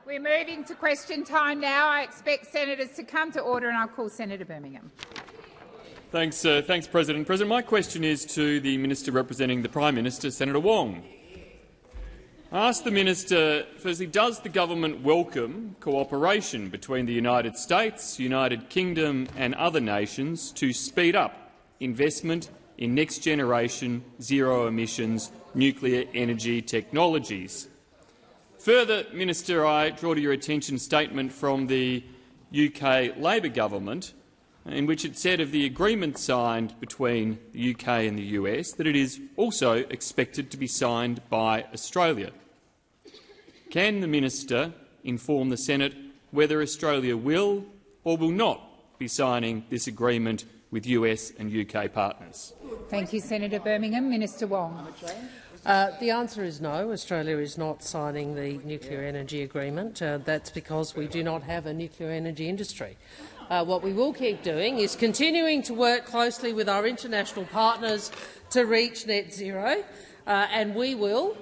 We're moving to question time now. I expect senators to come to order, and I'll call Senator Birmingham. Thanks, President. President, my question is to the Minister representing the Prime Minister, Senator Wong. I ask the Minister, firstly, does the government welcome cooperation between the United States, United Kingdom and other nations to speed up investment in next-generation zero-emissions nuclear energy technologies? Further, Minister, I draw to your attention a statement from the UK Labor government in which it said of the agreement signed between the UK and the US that it is also expected to be signed by Australia. Can the Minister inform the Senate whether Australia will or will not be signing this agreement with US and UK partners? Thank you, Senator Birmingham. Minister Wong. The answer is no. Australia is not signing the nuclear energy agreement. That's because we do not have a nuclear energy industry. What we will keep doing is continuing to work closely with our international partners to reach net zero, and we will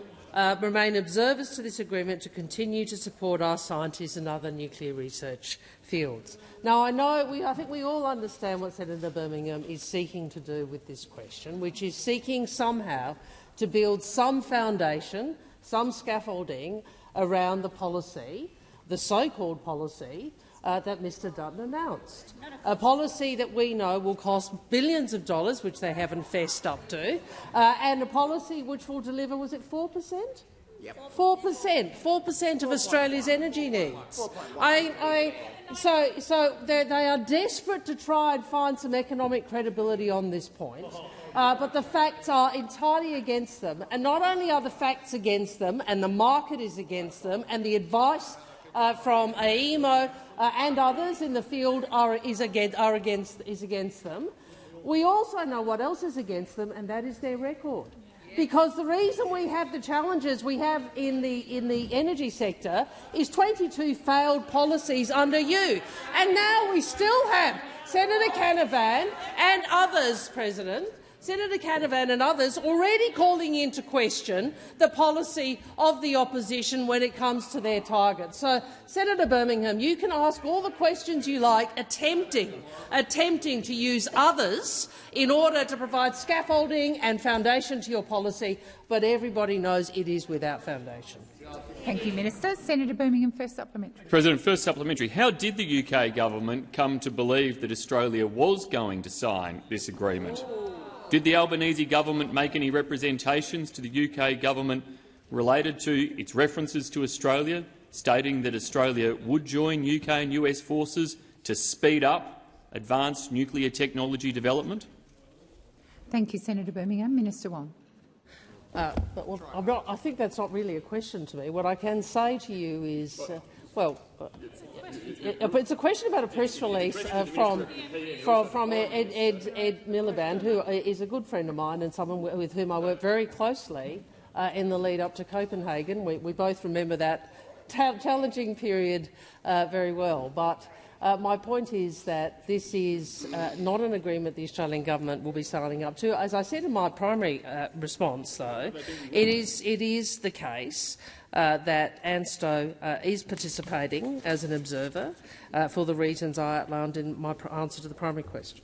remain observers to this agreement to continue to support our scientists and other nuclear research fields. Now, I think we all understand what Senator Birmingham is seeking to do with this question, which is seeking somehow to build some foundation, some scaffolding around the policy, the so-called policy, that Mr Dutton announced. A policy that we know will cost billions of dollars, which they haven't fessed up to, and a policy which will deliver, was it 4%? Yep. 4% of Australia's energy needs. So they are desperate to try and find some economic credibility on this point. But the facts are entirely against them. And not only are the facts against them, and the market is against them, and the advice from AEMO and others in the field is against them, we also know what else is against them, and that is their record. Because the reason we have the challenges we have in the energy sector is 22 failed policies under you. And now we still have Senator Canavan and others, President, Senator Canavan and others already calling into question the policy of the opposition when it comes to their targets. So, Senator Birmingham, you can ask all the questions you like, attempting to use others in order to provide scaffolding and foundation to your policy, but everybody knows it is without foundation. Thank you, Minister. Senator Birmingham, first supplementary. President, first supplementary. How did the UK government come to believe that Australia was going to sign this agreement? Did the Albanese government make any representations to the UK government related to its references to Australia, stating that Australia would join UK and US forces to speed up advanced nuclear technology development? Thank you, Senator Birmingham. Minister Wong. I think that's not really a question to me. What I can say to you is, it's a question about a press release from Ed Miliband, who is a good friend of mine and someone with whom I work very closely in the lead up to Copenhagen. We both remember that challenging period very well. But my point is that this is not an agreement the Australian government will be signing up to. As I said in my primary response, though, it is the case that ANSTO is participating as an observer for the reasons I outlined in my answer to the primary question.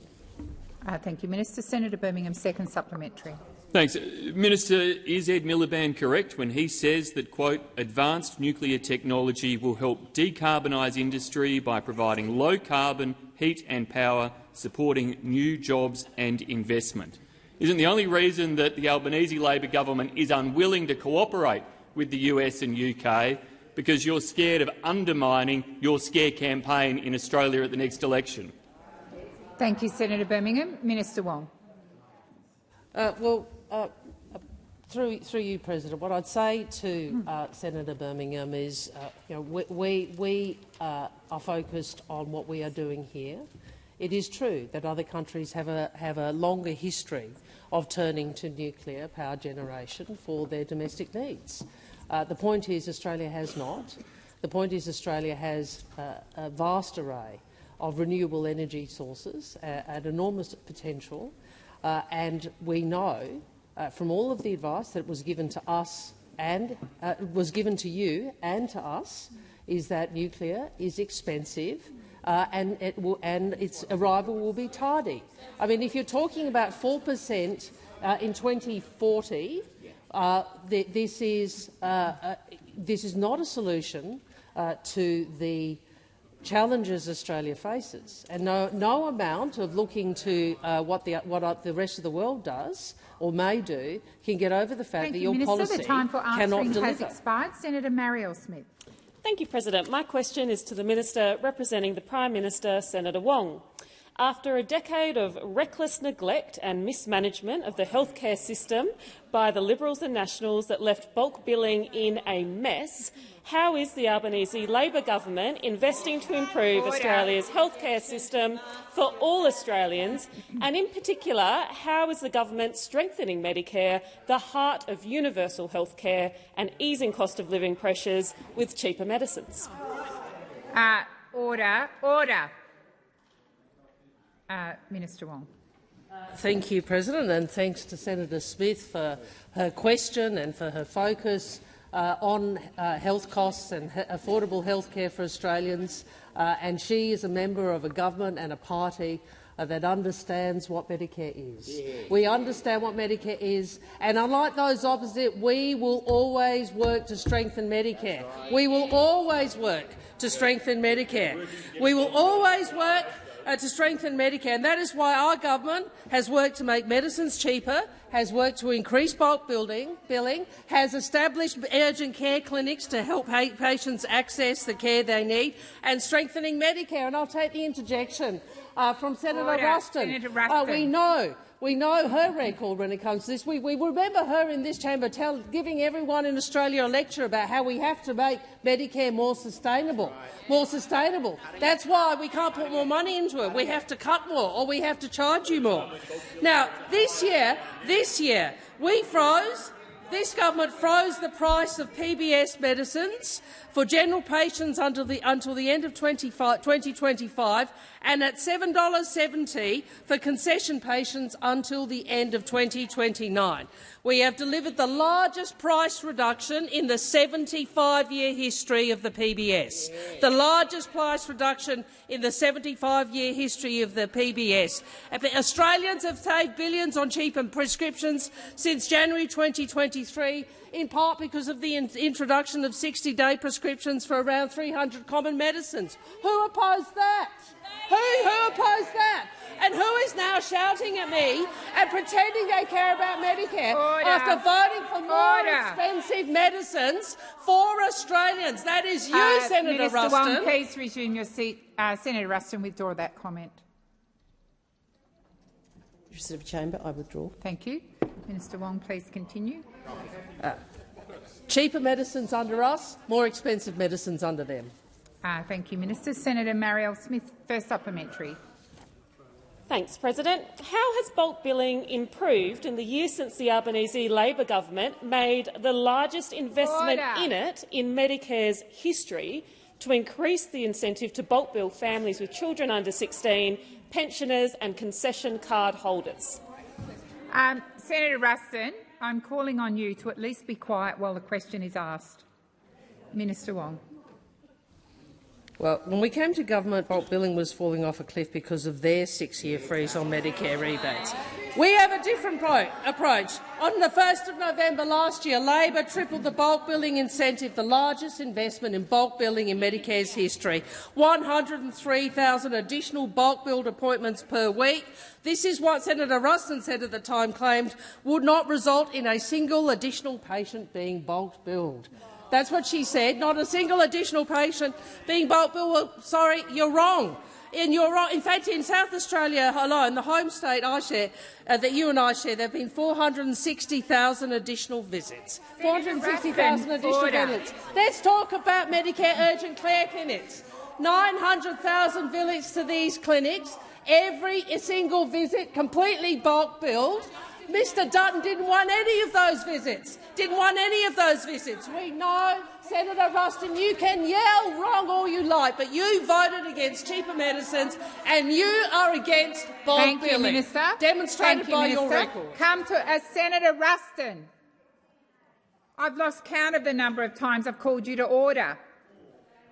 Thank you, Minister. Senator Birmingham, second supplementary. Thanks. Minister, is Ed Miliband correct when he says that, quote, advanced nuclear technology will help decarbonise industry by providing low-carbon heat and power, supporting new jobs and investment? Isn't the only reason that the Albanese Labor government is unwilling to cooperate with the US and UK because you're scared of undermining your scare campaign in Australia at the next election? Thank you, Senator Birmingham. Minister Wong. Through you, President, what I'd say to Senator Birmingham is, we are focused on what we are doing here. It is true that other countries have a longer history of turning to nuclear power generation for their domestic needs. The point is Australia has not. The point is Australia has a vast array of renewable energy sources at enormous potential, and we know from all of the advice that was given to us and was given to you and to us is that nuclear is expensive and its arrival will be tardy. I mean, if you're talking about 4% in 2040, this is not a solution to the challenges Australia faces, and no amount of looking to what the rest of the world does or may do can get over the fact that your policy the time for cannot answering deliver. has expired. Senator Marielle Smith. Thank you, President. My question is to the Minister representing the Prime Minister, Senator Wong. After a decade of reckless neglect and mismanagement of the healthcare system by the Liberals and Nationals that left bulk billing in a mess, how is the Albanese Labor government investing to improve Australia's healthcare system for all Australians? And in particular, how is the government strengthening Medicare, the heart of universal healthcare, and easing cost of living pressures with cheaper medicines? Order. Minister Wong. Thank you, President, and thanks to Senator Smith for her question and for her focus on health costs and affordable health care for Australians. And she is a member of a government and a party that understands what Medicare is. Yeah. We understand what Medicare is, and unlike those opposite, we will always work to strengthen Medicare. We will always work to strengthen Medicare. We will always work to strengthen Medicare, and that is why our government has worked to make medicines cheaper, has worked to increase bulk billing, has established urgent care clinics to help patients access the care they need, and strengthening Medicare. And I'll take the interjection from Senator Ruston. Senator Ruston. We know her record when it comes to this. We remember her in this chamber giving everyone in Australia a lecture about how we have to make Medicare more sustainable. That's why we can't put more money into it. We have to cut more, or we have to charge you more. Now, this year, this government froze the price of PBS medicines for general patients until the end of 2025, and at $7.70 for concession patients until the end of 2029. We have delivered the largest price reduction in the 75-year history of the PBS. The largest price reduction in the 75-year history of the PBS. Australians have saved billions on cheaper prescriptions since January 2023, in part because of the introduction of 60-day prescriptions for around 300 common medicines. Who opposed that? Who opposed that? And who is now shouting at me and pretending they care about Medicare after voting for more expensive medicines for Australians? That is you, Senator Minister Ruston. Wong, please resume your seat. Senator Ruston, withdraw that comment. Minister of Chamber, I withdraw. Thank you. Minister Wong, please continue. Cheaper medicines under us, more expensive medicines under them. Thank you, Minister. Senator Marielle Smith, first supplementary. Thanks, President. How has bulk billing improved in the year since the Albanese Labor government made the largest investment in it in Medicare's history to increase the incentive to bulk bill families with children under 16, pensioners and concession card holders? Senator Ruston, I'm calling on you to at least be quiet while the question is asked. Minister Wong. Well, when we came to government, bulk billing was falling off a cliff because of their 6-year freeze on Medicare rebates. We have a different approach. On the 1st of November last year, Labor tripled the bulk billing incentive, the largest investment in bulk billing in Medicare's history, 103,000 additional bulk billed appointments per week. This is what Senator Ruston said at the time claimed would not result in a single additional patient being bulk billed. That's what she said, not a single additional patient being bulk billed. Well, sorry, you're wrong. And you're wrong. In fact, in South Australia alone, the home state I share, that you and I share, there have been 460,000 additional visits. 460,000 additional visits. Let's talk about Medicare urgent care clinics. 900,000 visits to these clinics. Every single visit completely bulk billed. Mr Dutton didn't want any of those visits. We know, Senator Ruston, you can yell wrong all you like, but you voted against cheaper medicines and you are against bulk billing. Thank you, Minister. Demonstrated by your record. Come to Senator Ruston. I've lost count of the number of times I've called you to order.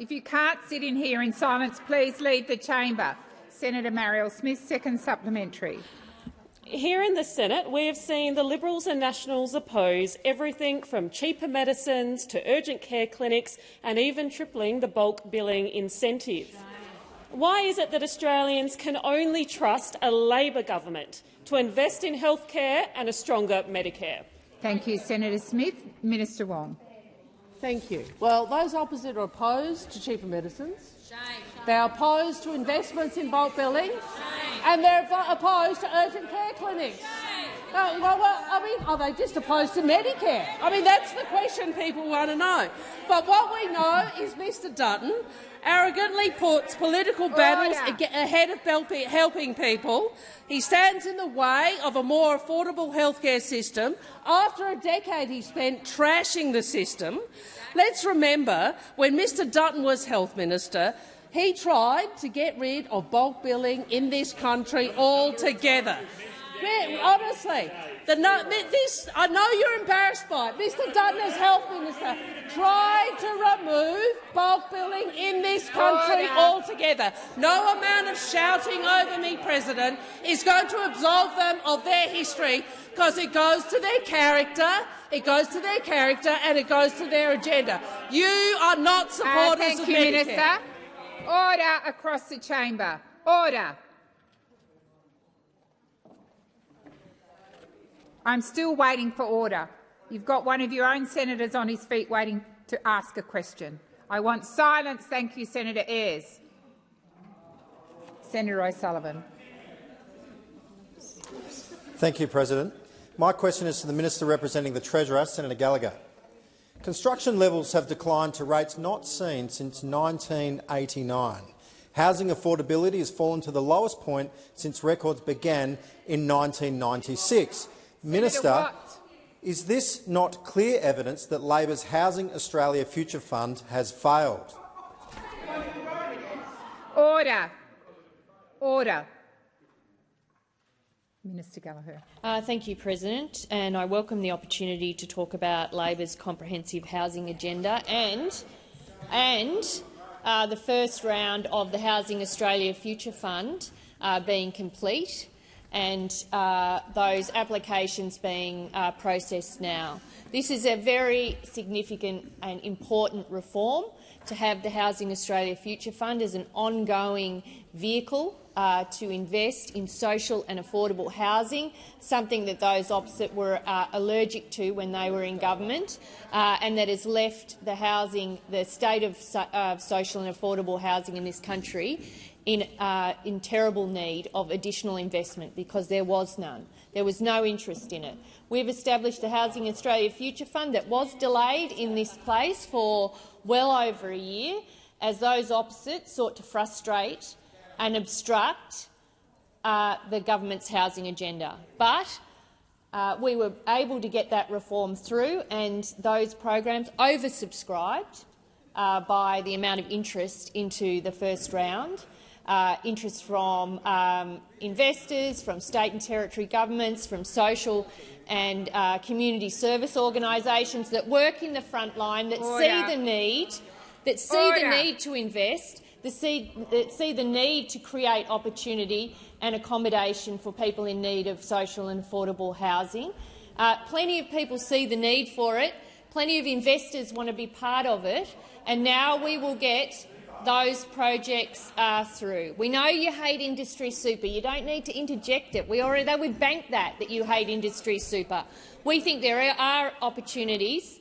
If you can't sit in here in silence, please leave the chamber. Senator Marielle Smith, second supplementary. Here in the Senate, we have seen the Liberals and Nationals oppose everything from cheaper medicines to urgent care clinics and even tripling the bulk billing incentive. Why is it that Australians can only trust a Labor government to invest in healthcare and a stronger Medicare? Thank you, Senator Smith. Minister Wong. Thank you. Well, those opposite are opposed to cheaper medicines. They are opposed to investments in bulk billing, and they're opposed to urgent care clinics. Are they just opposed to Medicare? That's the question people want to know. But what we know is Mr Dutton arrogantly puts political battles ahead of helping people. He stands in the way of a more affordable healthcare system after a decade he spent trashing the system. Let's remember, when Mr Dutton was Health Minister, he tried to get rid of bulk billing in this country altogether. Honestly, I know you're embarrassed by it. Mr Dutton, as Health Minister, tried to remove bulk billing in this country altogether. No amount of shouting over me, President, is going to absolve them of their history, because it goes to their character, and it goes to their agenda. You are not supporters of Medicare. Thank you, Minister. Order across the chamber. Order. I'm still waiting for order. You've got one of your own senators on his feet waiting to ask a question. I want silence. Thank you, Senator Ayres. Senator O'Sullivan. Thank you, President. My question is to the Minister representing the Treasurer, Senator Gallagher. Construction levels have declined to rates not seen since 1989. Housing affordability has fallen to the lowest point since records began in 1996. Minister, is this not clear evidence that Labor's Housing Australia Future Fund has failed? Order. Order. Minister Gallagher. Thank you, President, and I welcome the opportunity to talk about Labor's comprehensive housing agenda and the first round of the Housing Australia Future Fund being complete and those applications being processed now. This is a very significant and important reform to have the Housing Australia Future Fund as an ongoing vehicle to invest in social and affordable housing, something that those opposite were allergic to when they were in government, and that has left the state of social and affordable housing in this country in terrible need of additional investment, because there was none. There was no interest in it. We've established the Housing Australia Future Fund that was delayed in this place for well over a year, as those opposite sought to frustrate and obstruct the government's housing agenda. But we were able to get that reform through, and those programs oversubscribed by the amount of interest into the first round. Interest from investors, from state and territory governments, from social and community service organisations that work in the front line, that see the need, the need to invest, that see the need to create opportunity and accommodation for people in need of social and affordable housing. Plenty of people see the need for it. Plenty of investors want to be part of it, and now we will get those projects through. We know you hate industry super. You don't need to interject it. We banked that you hate industry super. We think there are opportunities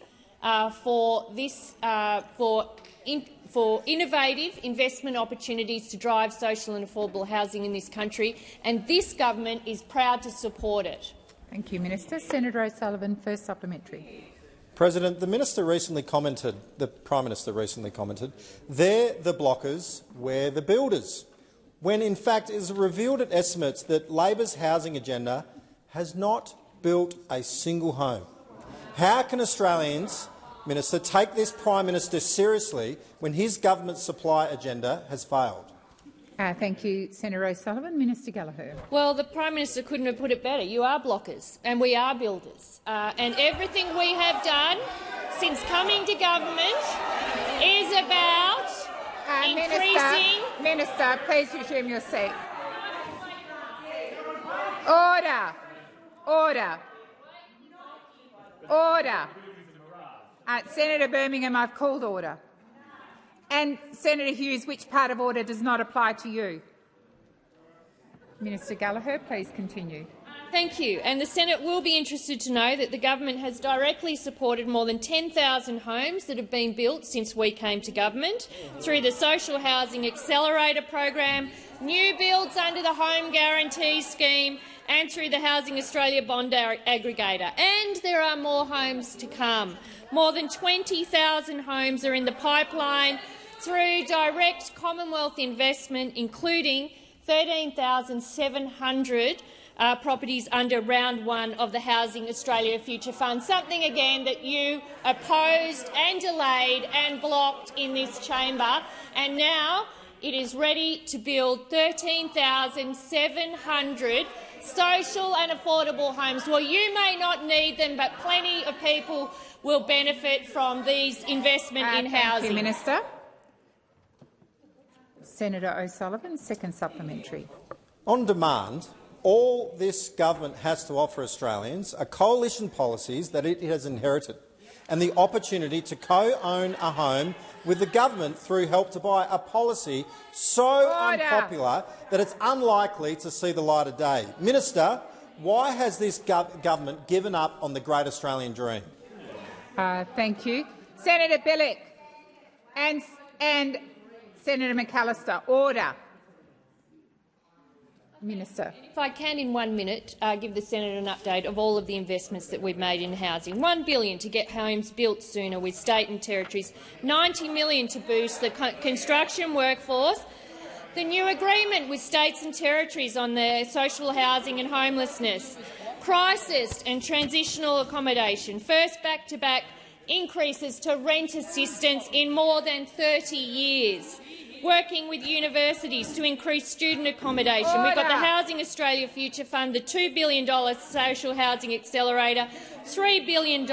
for innovative investment opportunities to drive social and affordable housing in this country, and this government is proud to support it. Thank you, Minister. Senator O'Sullivan, first supplementary. President, the Prime Minister recently commented, they're the blockers, we're the builders, when in fact it is revealed at estimates that Labor's housing agenda has not built a single home. How can Australians, Minister, take this Prime Minister seriously when his government's supply agenda has failed? Thank you, Senator O'Sullivan. Minister Gallagher. Well, the Prime Minister couldn't have put it better. You are blockers and we are builders. And everything we have done since coming to government is about increasing. Minister, please resume your seat. Order. Order. Order. Senator Birmingham, I've called order. And Senator Hughes, which part of order does not apply to you? Minister Gallagher, please continue. Thank you. And the Senate will be interested to know that the government has directly supported more than 10,000 homes that have been built since we came to government through the Social Housing Accelerator program, new builds under the Home Guarantee Scheme and through the Housing Australia Bond Aggregator. And there are more homes to come. More than 20,000 homes are in the pipeline through direct Commonwealth investment, including 13,700 properties under round one of the Housing Australia Future Fund, something again that you opposed and delayed and blocked in this chamber. And now it is ready to build 13,700 social and affordable homes. Well, you may not need them, but plenty of people will benefit from these investment in housing. Thank you, Minister. Senator O'Sullivan, second supplementary. On demand, all this government has to offer Australians are coalition policies that it has inherited and the opportunity to co-own a home with the government through Help to Buy, a policy so unpopular that it's unlikely to see the light of day. Minister, why has this government given up on the great Australian dream? Thank you. Senator Bilyk and Senator McAllister, order. Minister. If I can, in 1 minute, give the Senate an update of all of the investments that we've made in housing. $1 billion to get homes built sooner with state and territories, $90 million to boost the construction workforce, the new agreement with states and territories on their social housing and homelessness, crisis and transitional accommodation, first back-to-back increases to rent assistance in more than 30 years, working with universities to increase student accommodation. Order. We've got the Housing Australia Future Fund, the $2 billion Social Housing Accelerator, $3 billion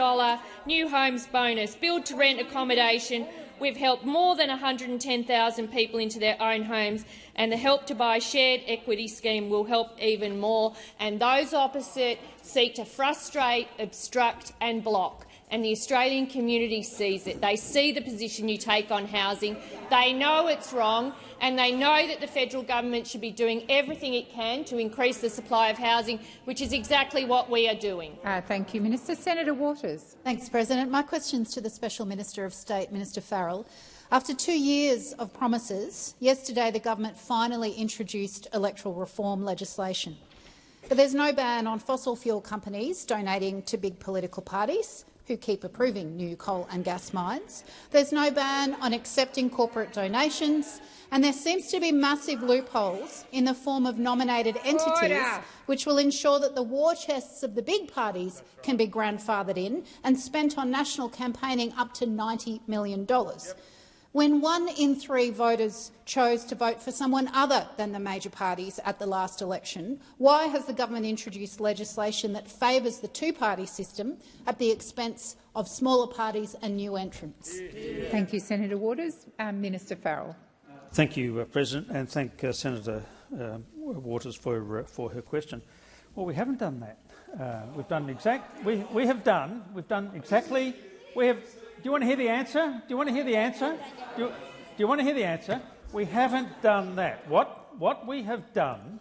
new homes bonus, build-to-rent accommodation. We've helped more than 110,000 people into their own homes, and the Help to Buy shared equity scheme will help even more. And those opposite seek to frustrate, obstruct and block. And the Australian community sees it. They see the position you take on housing. They know it's wrong, and they know that the federal government should be doing everything it can to increase the supply of housing, which is exactly what we are doing. Thank you, Minister. Senator Waters. Thanks, President. My question is to the Special Minister of State, Minister Farrell. After 2 years of promises, yesterday the government finally introduced electoral reform legislation. But there's no ban on fossil fuel companies donating to big political parties who keep approving new coal and gas mines. There's no ban on accepting corporate donations, and there seems to be massive loopholes in the form of nominated entities which will ensure that the war chests of the big parties can be grandfathered in and spent on national campaigning up to $90 million. When 1 in 3 voters chose to vote for someone other than the major parties at the last election, why has the government introduced legislation that favours the two-party system at the expense of smaller parties and new entrants? Thank you, Senator Waters. Minister Farrell. Thank you, President, and thank Senator Waters for her question. Well, we haven't done that. We've done exactly. Do you want to hear the answer? Do you want to hear the answer? Do you want to hear the answer? We haven't done that. What we have done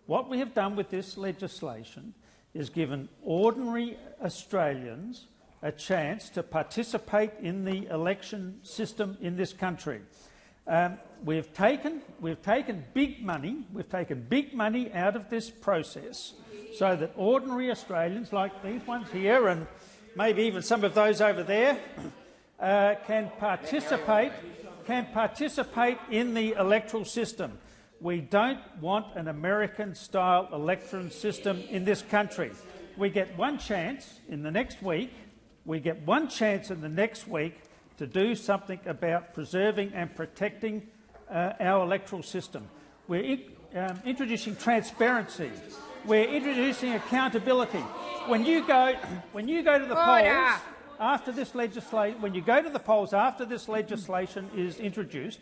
with this legislation is given ordinary Australians a chance to participate in the election system in this country. We've taken big money out of this process so that ordinary Australians like these ones here and maybe even some of those over there can participate in the electoral system. We don't want an American-style election system in this country. We get one chance in the next week. To do something about preserving and protecting our electoral system. We're introducing transparency. We're introducing accountability. When you go to the polls after this legislation, is introduced,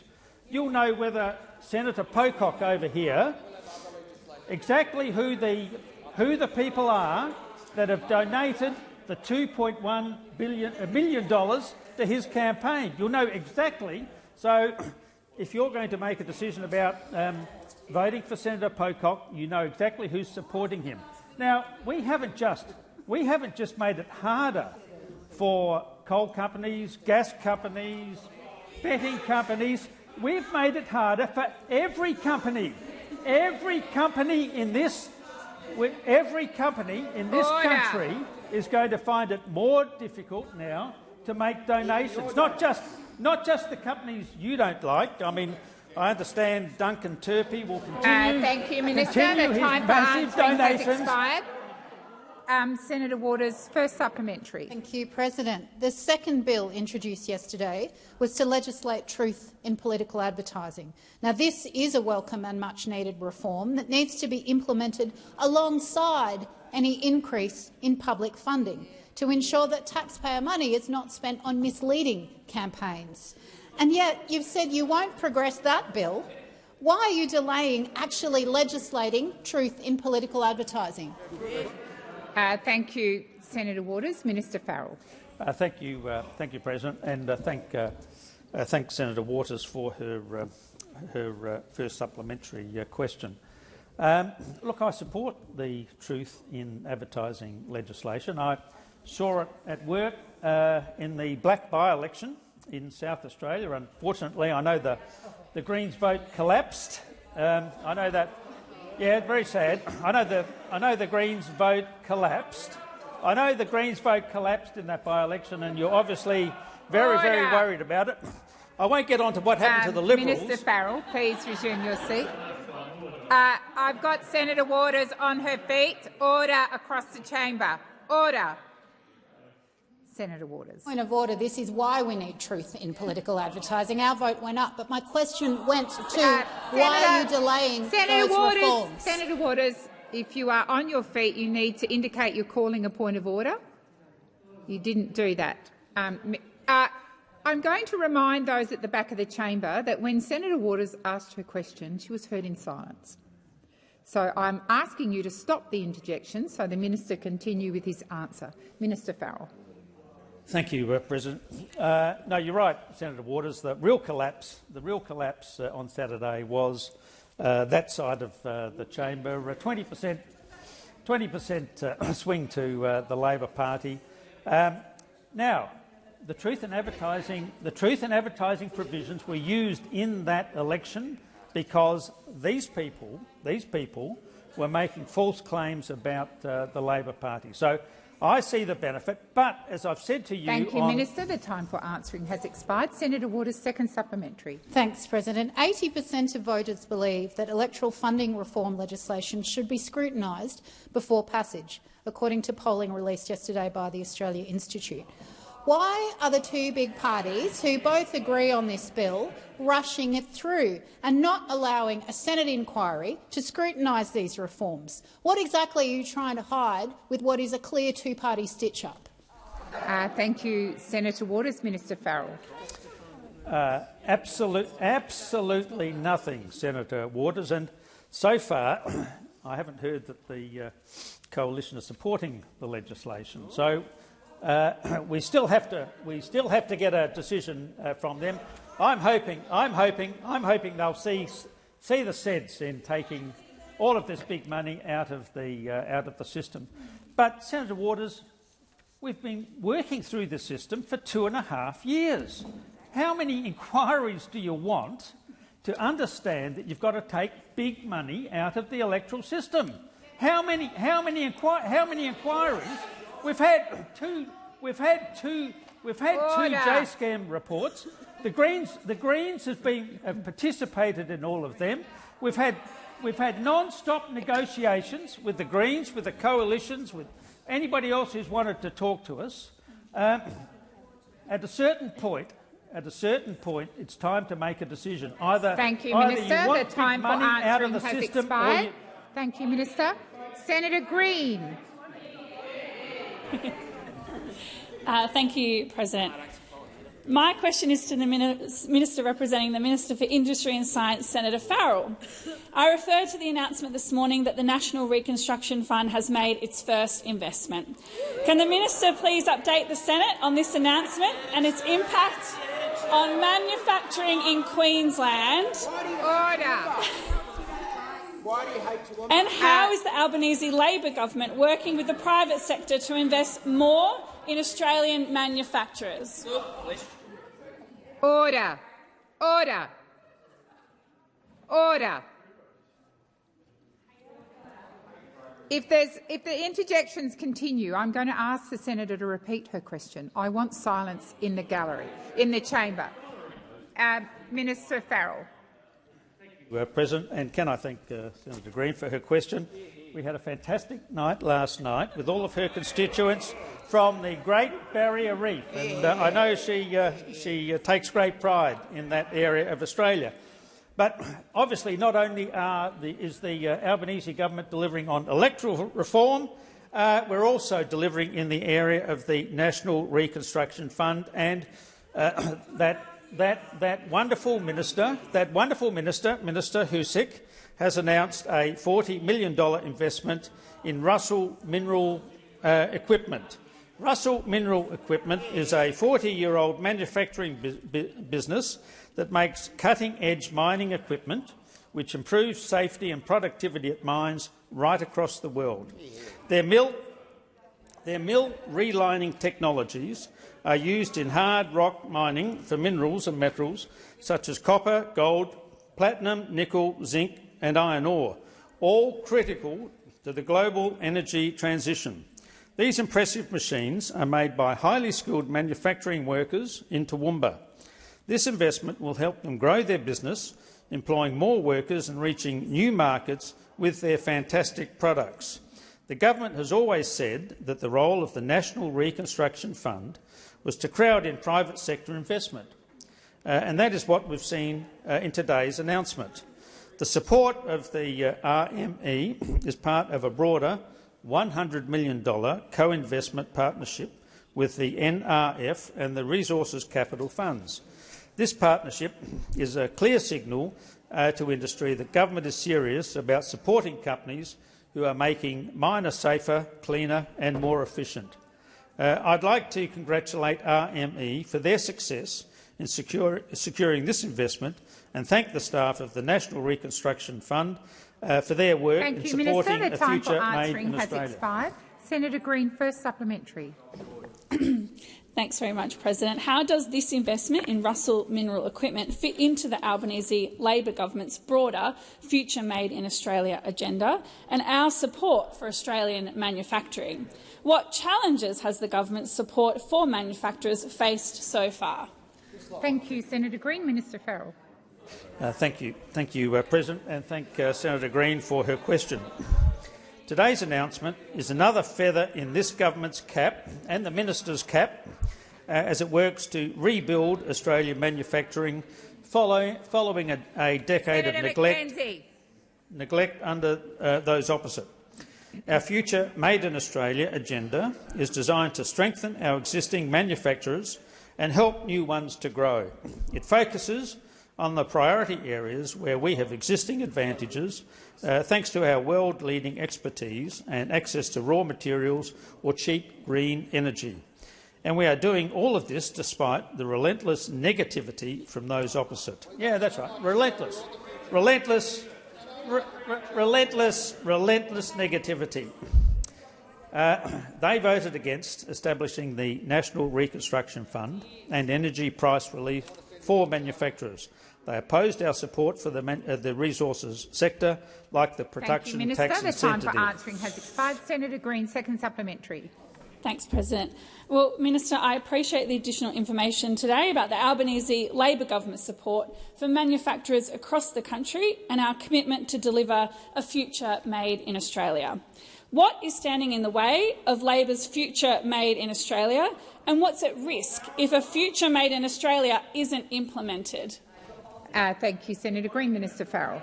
you'll know whether Senator Pocock over here, exactly who the people are that have donated the $2.1 million to his campaign. You'll know exactly. So if you're going to make a decision about voting for Senator Pocock, you know exactly who's supporting him. Now, we haven't just made it harder for coal companies, gas companies, betting companies. We've made it harder for every company. Every company in this country is going to find it more difficult now to make donations. Not just the companies you don't like. I mean, I understand Duncan Turpie will continue. Thank you, Minister. The time for answering has expired. Senator Waters, first supplementary. Thank you, President. The second bill introduced yesterday was to legislate truth in political advertising. Now, this is a welcome and much-needed reform that needs to be implemented alongside any increase in public funding to ensure that taxpayer money is not spent on misleading campaigns. And yet you've said you won't progress that bill. Why are you delaying actually legislating truth in political advertising? Thank you, Senator Waters. Minister Farrell. Thank you, President, and thank Senator Waters for her first supplementary question. Look, I support the truth in advertising legislation. I saw it at work in the Black by-election in South Australia. Unfortunately, I know the Greens vote collapsed. I know that. Yeah, very sad. I know the Greens vote collapsed. I know the Greens vote collapsed in that by-election, and you're obviously very worried about it. I won't get on to what happened to the Liberals. Minister Farrell, please resume your seat. I've got Senator Waters on her feet. Order across the chamber. Order. Senator Waters. Point of order. This is why we need truth in political advertising. Our vote went up, but my question went to why are you delaying those reforms? Senator Waters, if you are on your feet, you need to indicate you're calling a point of order. You didn't do that. I'm going to remind those at the back of the chamber that when Senator Waters asked her question, she was heard in silence. So I'm asking you to stop the interjection so the minister can continue with his answer. Minister Farrell. Thank you, President. No, you're right, Senator Waters. The real collapse on Saturday was that side of the chamber. 20% swing to the Labor Party. Now, the truth in advertising provisions were used in that election because these people were making false claims about the Labor Party. So I see the benefit, but as I've said to you— Thank you, Minister. The time for answering has expired. Senator Waters, second supplementary. Thanks, President. 80% of voters believe that electoral funding reform legislation should be scrutinised before passage, according to polling released yesterday by the Australia Institute. Why are the two big parties, who both agree on this bill, rushing it through and not allowing a Senate inquiry to scrutinise these reforms? What exactly are you trying to hide with what is a clear two-party stitch-up? Thank you, Senator Waters. Minister Farrell. Absolutely nothing, Senator Waters. And so far, I haven't heard that the coalition is supporting the legislation. So we still have to get a decision from them. I'm hoping they'll see the sense in taking all of this big money out of the system. But Senator Waters, we've been working through the system for 2.5 years. How many inquiries do you want to understand that you've got to take big money out of the electoral system? How many inquiries? We've had two JSCAM reports. The Greens have participated in all of them. We've had non-stop negotiations with the Greens, with the coalitions, with anybody else who's wanted to talk to us. At a certain point, it's time to make a decision. Thank you, Minister. The time for answering has expired. Thank you, Minister. Senator Green. Thank you, President. My question is to the Minister representing the Minister for Industry and Science, Senator Farrell. I refer to the announcement this morning that the National Reconstruction Fund has made its first investment. Can the Minister please update the Senate on this announcement and its impact on manufacturing in Queensland? Order. And how is the Albanese Labor government working with the private sector to invest more in Australian manufacturers? Order. Order. Order. If the interjections continue, I'm going to ask the senator to repeat her question. I want silence in the gallery, in the chamber. Minister Farrell. President, and can I thank Senator Green for her question. We had a fantastic night last night with all of her constituents from the Great Barrier Reef, and I know she takes great pride in that area of Australia. But obviously, not only is the Albanese government delivering on electoral reform, we're also delivering in the area of the National Reconstruction Fund, and that wonderful minister, Minister Husik, has announced a $40 million investment in Russell Mineral Equipment. Russell Mineral Equipment is a 40-year-old manufacturing business that makes cutting-edge mining equipment which improves safety and productivity at mines right across the world. Their mill relining technologies are used in hard rock mining for minerals and metals such as copper, gold, platinum, nickel, zinc and iron ore, all critical to the global energy transition. These impressive machines are made by highly skilled manufacturing workers in Toowoomba. This investment will help them grow their business, employing more workers and reaching new markets with their fantastic products. The government has always said that the role of the National Reconstruction Fund was to crowd in private sector investment, and that is what we've seen in today's announcement. The support of the RME is part of a broader $100 million co-investment partnership with the NRF and the Resources Capital Funds. This partnership is a clear signal to industry that government is serious about supporting companies who are making miners safer, cleaner and more efficient. I'd like to congratulate RME for their success in securing this investment and thank the staff of the National Reconstruction Fund for their work in supporting a future made in Australia. Has expired. Senator Green, first supplementary. Thanks very much, President. How does this investment in Russell Mineral Equipment fit into the Albanese Labor government's broader Future Made in Australia agenda and our support for Australian manufacturing? What challenges has the government's support for manufacturers faced so far? Thank you, Senator Green. Minister Farrell. Thank you, President, and thank Senator Green for her question. Today's announcement is another feather in this government's cap and the minister's cap as it works to rebuild Australian manufacturing following a decade of neglect under those opposite. Our Future Made in Australia agenda is designed to strengthen our existing manufacturers and help new ones to grow. It focuses on the priority areas where we have existing advantages thanks to our world-leading expertise and access to raw materials or cheap green energy. And we are doing all of this despite the relentless negativity from those opposite. Yeah, that's right. Relentless negativity. They voted against establishing the National Reconstruction Fund and energy price relief for manufacturers. They opposed our support for the resources sector, like the production tax incentive. The time for answering has expired. Senator Green, second supplementary. Thanks, President. Well, Minister, I appreciate the additional information today about the Albanese Labor government's support for manufacturers across the country and our commitment to deliver a future made in Australia. What is standing in the way of Labor's future made in Australia, and what's at risk if a future made in Australia isn't implemented? Thank you, Senator Green. Minister Farrell.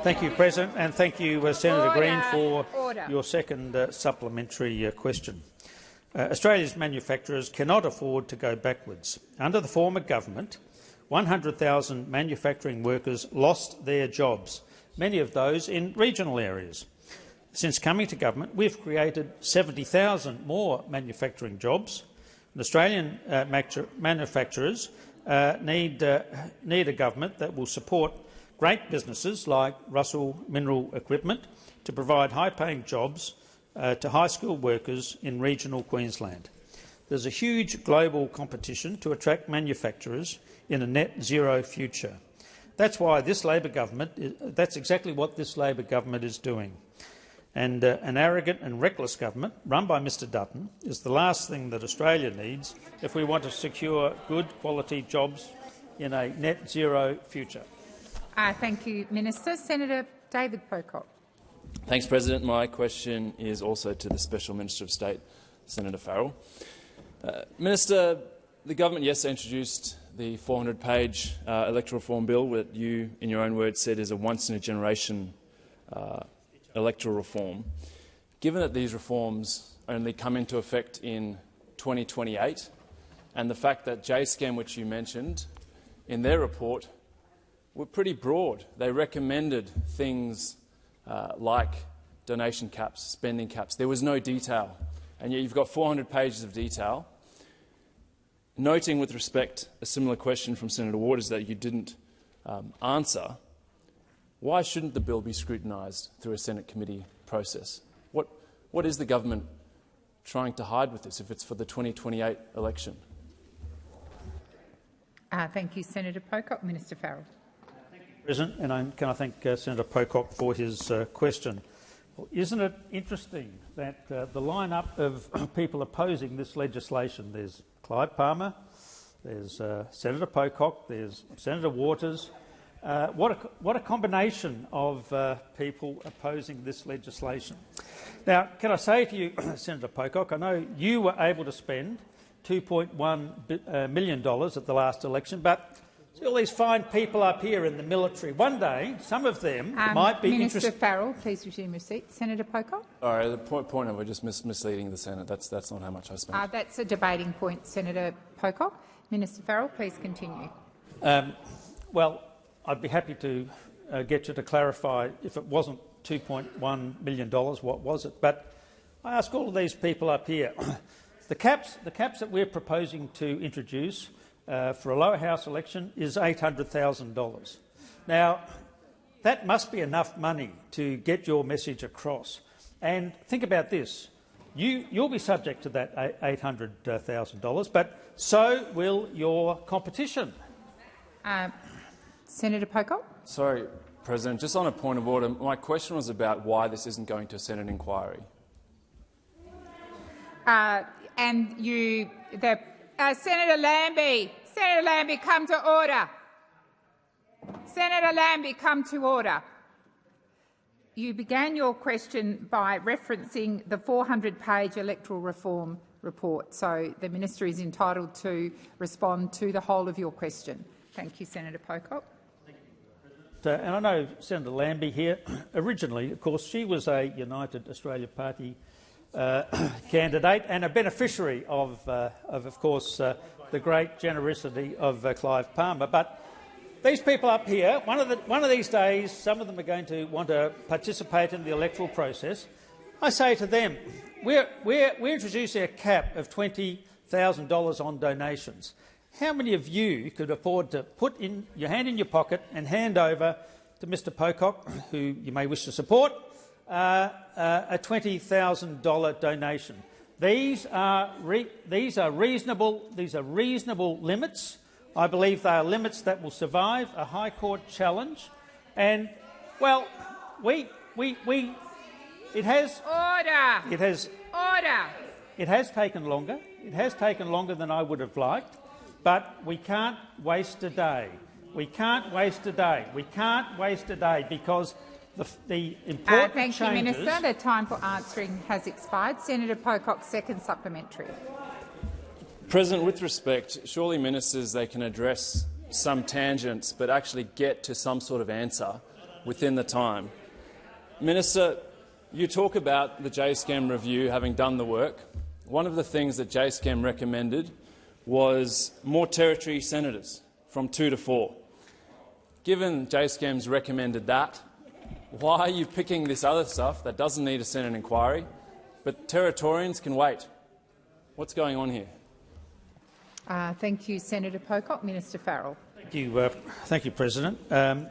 Thank you, President, and thank you, Senator Green, for your second supplementary question. Australia's manufacturers cannot afford to go backwards. Under the former government, 100,000 manufacturing workers lost their jobs, many of those in regional areas. Since coming to government, we've created 70,000 more manufacturing jobs. And Australian manufacturers need a government that will support great businesses like Russell Mineral Equipment to provide high-paying jobs to high-skilled workers in regional Queensland. There's a huge global competition to attract manufacturers in a net zero future. That's why this Labor government, that's exactly what this Labor government is doing. And an arrogant and reckless government, run by Mr Dutton, is the last thing that Australia needs if we want to secure good quality jobs in a net zero future. Thank you, Minister. Senator David Pocock. Thanks, President. My question is also to the Special Minister of State, Senator Farrell. Minister, the government yesterday introduced the 400-page electoral reform bill that you, in your own words, said is a once-in-a-generation electoral reform. Given that these reforms only come into effect in 2028, and the fact that JSCAM, which you mentioned, in their report, were pretty broad. They recommended things like donation caps, spending caps. There was no detail, and yet you've got 400 pages of detail. Noting with respect a similar question from Senator Waters that you didn't answer, why shouldn't the bill be scrutinised through a Senate committee process? What is the government trying to hide with this if it's for the 2028 election? Thank you, Senator Pocock. Minister Farrell. President, and can I thank Senator Pocock for his question. Well, isn't it interesting that the lineup of people opposing this legislation, there's Clive Palmer, there's Senator Pocock, there's Senator Waters. What a combination of people opposing this legislation. Now, can I say to you, Senator Pocock, I know you were able to spend $2.1 million at the last election, but all these fine people up here in the military, one day, some of them might be interested. Minister Farrell, please resume your seat. Senator Pocock. All right, the point of we're just misleading the Senate. That's not how much I spent. That's a debating point, Senator Pocock. Minister Farrell, please continue. Well, I'd be happy to get you to clarify if it wasn't $2.1 million, what was it? But I ask all of these people up here, the caps that we're proposing to introduce for a lower house election is $800,000. Now, that must be enough money to get your message across. And think about this. You'll be subject to that $800,000, but so will your competition. Senator Pocock. Sorry, President. Just on a point of order, my question was about why this isn't going to a Senate inquiry. Senator Lambie, come to order. Senator Lambie, come to order. You began your question by referencing the 400-page electoral reform report, so the minister is entitled to respond to the whole of your question. Thank you, Senator Pocock. And I know Senator Lambie here, originally, of course, she was a United Australia Party candidate and a beneficiary of course, the great generosity of Clive Palmer. But these people up here, one of these days, some of them are going to want to participate in the electoral process. I say to them, we're introducing a cap of $20,000 on donations. How many of you could afford to put in your hand in your pocket and hand over to Mr Pocock, who you may wish to support, a $20,000 donation? These are reasonable limits. I believe they are limits that will survive a High Court challenge. And well, it has taken longer. It has taken longer than I would have liked. But we can't waste a day. We can't waste a day. We can't waste a day because the important changes... Thank you, Minister. The time for answering has expired. Senator Pocock, second supplementary. President, with respect, surely ministers, they can address some tangents but actually get to some sort of answer within the time. Minister, you talk about the JSCAM review having done the work. one of the things that JSCAM recommended was more territory senators from 2 to 4. Given JSCAM's recommended that, why are you picking this other stuff that doesn't need a Senate inquiry, but Territorians can wait? What's going on here? Thank you, Senator Pocock. Minister Farrell. Thank you, President. There's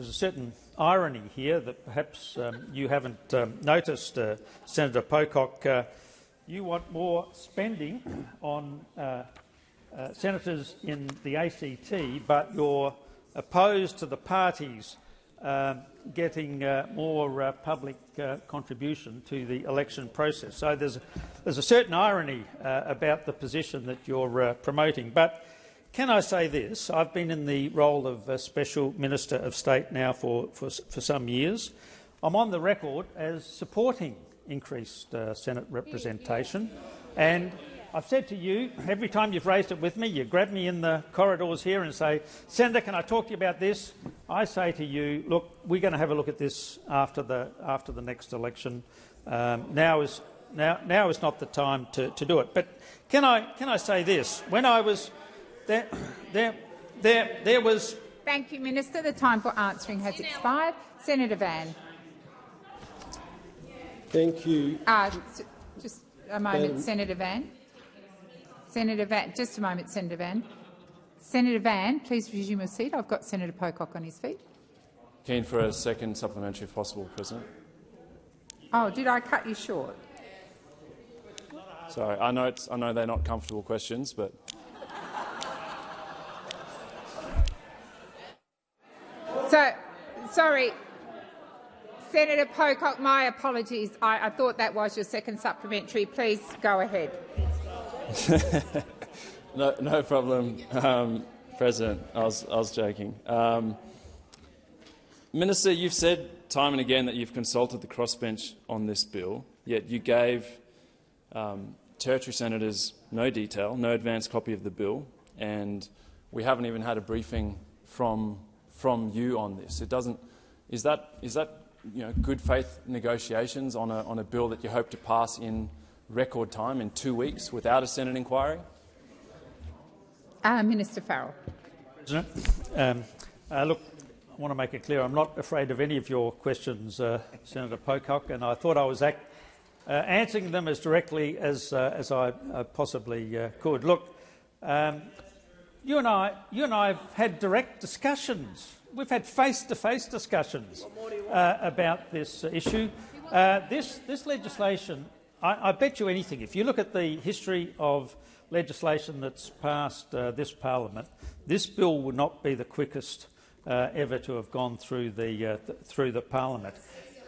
a certain irony here that perhaps you haven't noticed, Senator Pocock. You want more spending on senators in the ACT, but you're opposed to the parties getting more public contribution to the election process. So there's a certain irony about the position that you're promoting. But can I say this? I've been in the role of Special Minister of State now for some years. I'm on the record as supporting increased Senate representation, and I've said to you, every time you've raised it with me, you grab me in the corridors here and say, "Senator, can I talk to you about this?" I say to you, "Look, we're going to have a look at this after the next election. Now is not the time to do it." But can I say this? When I was there was. Thank you, Minister. The time for answering has expired. Senator Van. Thank you. Just a moment, Senator Van. Senator Van, just a moment, Senator Van. Senator Van, please resume your seat. I've got Senator Pocock on his feet. Keen for a second supplementary if possible, President. Oh, did I cut you short? Sorry, I know they're not comfortable questions, but Sorry, Senator Pocock, my apologies. I thought that was your second supplementary. Please go ahead. No problem, President. I was joking. Minister, you've said time and again that you've consulted the crossbench on this bill, yet you gave territory senators no detail, no advance copy of the bill, and we haven't even had a briefing from you on this. Is that good faith negotiations on a bill that you hope to pass in record time, in 2 weeks, without a Senate inquiry? Minister Farrell. President, look, I want to make it clear I'm not afraid of any of your questions, Senator Pocock, and I thought I was answering them as directly as I possibly could. Look, you and I have had direct discussions. We've had face-to-face discussions about this issue. This legislation, I bet you anything, if you look at the history of legislation that's passed this parliament, this bill would not be the quickest ever to have gone through the parliament.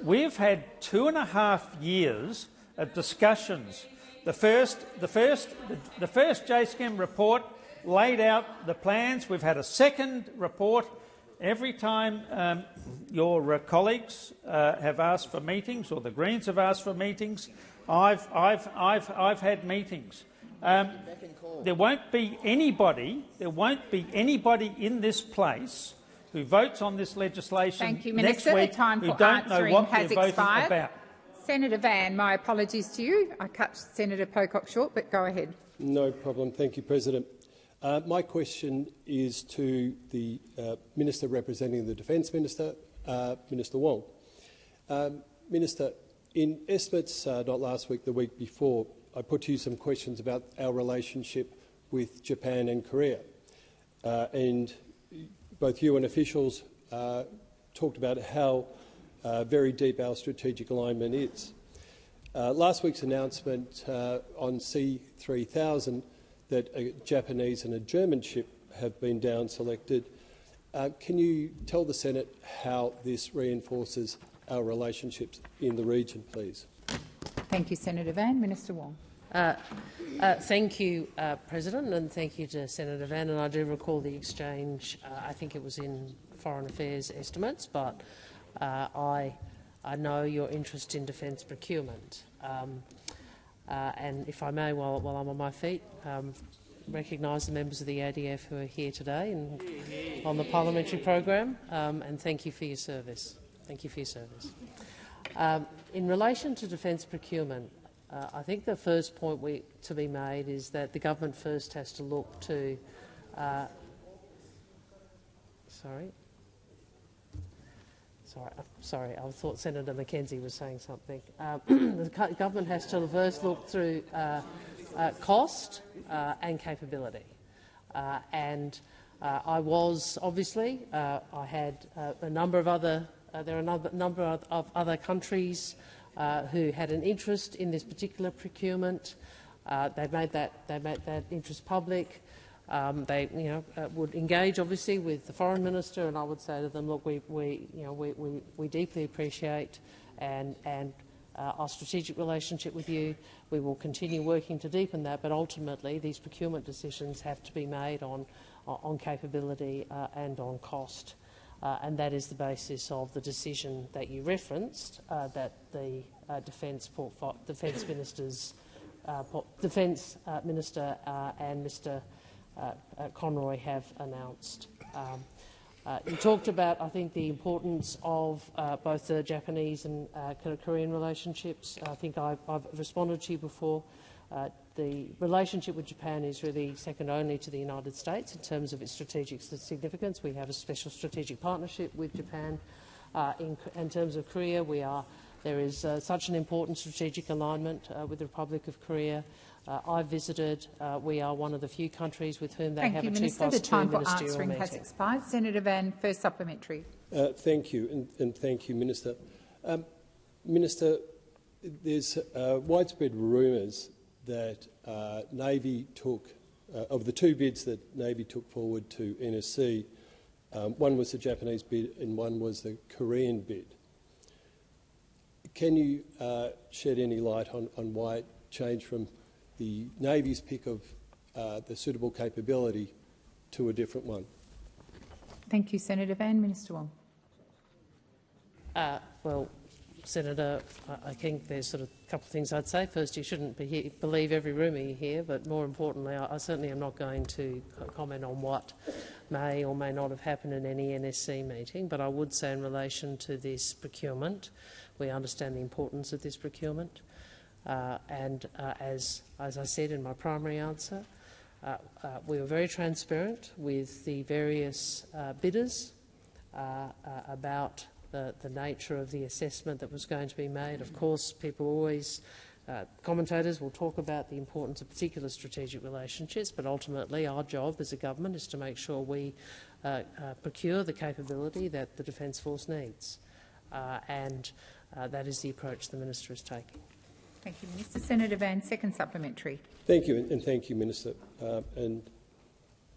We've had 2.5 years of discussions. The first JSCAM report laid out the plans. We've had a second report. Every time your colleagues have asked for meetings, or the Greens have asked for meetings, I've had meetings. There won't be anybody in this place who votes on this legislation Thank you, Minister. next week the time who for don't know answering what has they're voting expired. about. Senator Van, my apologies to you. I cut Senator Pocock short, but go ahead. No problem. Thank you, President. My question is to the Minister representing the Defence Minister, Minister Wong. Minister, in estimates not last week, the week before, I put to you some questions about our relationship with Japan and Korea. And both you and officials talked about how very deep our strategic alignment is. Last week's announcement on C-3000 that a Japanese and a German ship have been down-selected. Can you tell the Senate how this reinforces our relationships in the region, please? Thank you, Senator Van. Minister Wong. Thank you, President, and thank you to Senator Van. And I do recall the exchange. I think it was in Foreign Affairs estimates, but I know your interest in defence procurement. And if I may, while I'm on my feet, recognise the members of the ADF who are here today and on the parliamentary program, and thank you for your service. Thank you for your service. In relation to defence procurement, I think the first point to be made is that the government first has to look to Sorry, I thought Senator McKenzie was saying something. The government has to first look through cost and capability. I was obviously I had a number of other there are a number of other countries who had an interest in this particular procurement. They made that interest public. They would engage obviously with the Foreign Minister, and I would say to them, look, we deeply appreciate and our strategic relationship with you. We will continue working to deepen that, but ultimately these procurement decisions have to be made on capability and on cost. And that is the basis of the decision that you referenced that the Defence Minister and Mr Conroy have announced. You talked about, I think, the importance of both the Japanese and Korean relationships. I think I've responded to you before. The relationship with Japan is really second only to the United States in terms of its strategic significance. We have a special strategic partnership with Japan. In terms of Korea, there is such an important strategic alignment with the Republic of Korea. I've visited. We are one of the few countries with whom they have a 2+2 ministerial meeting. The time for answering has expired. Senator Van, first supplementary. Thank you, and thank you, Minister. Minister, there's widespread rumours that Navy took, of the two bids that Navy took forward to NSC, one was the Japanese bid and one was the Korean bid. Can you shed any light on why it changed from the Navy's pick of the suitable capability to a different one? Thank you, Senator Van. Minister Wong. Well, Senator, I think there's sort of a couple of things I'd say. First, you shouldn't believe every rumour you hear, but more importantly, I certainly am not going to comment on what may or may not have happened in any NSC meeting, but I would say in relation to this procurement, we understand the importance of this procurement. As I said in my primary answer, we were very transparent with the various bidders about the nature of the assessment that was going to be made. Of course, commentators will talk about the importance of particular strategic relationships, but ultimately our job as a government is to make sure we procure the capability that the Defence Force needs. That is the approach the Minister is taking. Thank you, Minister. Senator Van, second supplementary. Thank you, and thank you, Minister. And